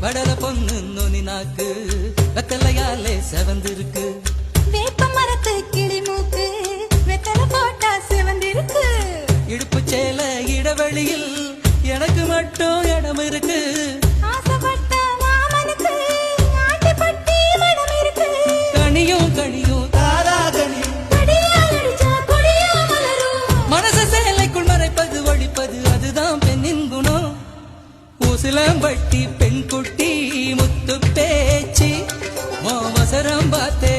வடல பொண்ணு நுனி நாக்கு வெத்தலையாலே செவந்திருக்கு. வேப்ப மரத்து கிளி மூக்கு வெத்தலை போட்டா செவந்திருக்கு. இடுப்பு சேல இடைவெளியில் எனக்கு மட்டும் இடம் இருக்கு. ஆசைப்பட்ட மாமனுக்கு ஆட்டிப்பட்டி மனம் இருக்கு. கனியும் கனியும் தாராகனி கடியால் அடிச்சா கொடியா மலரும். மனச சேலைக்குள் மறைப்பது ஒழிப்பது அதுதான் பெண்ணின் குணம். ஊசிலம்பட்டி பெண் குட்டி முத்து பேச்சு மோவசரம் பார்த்தே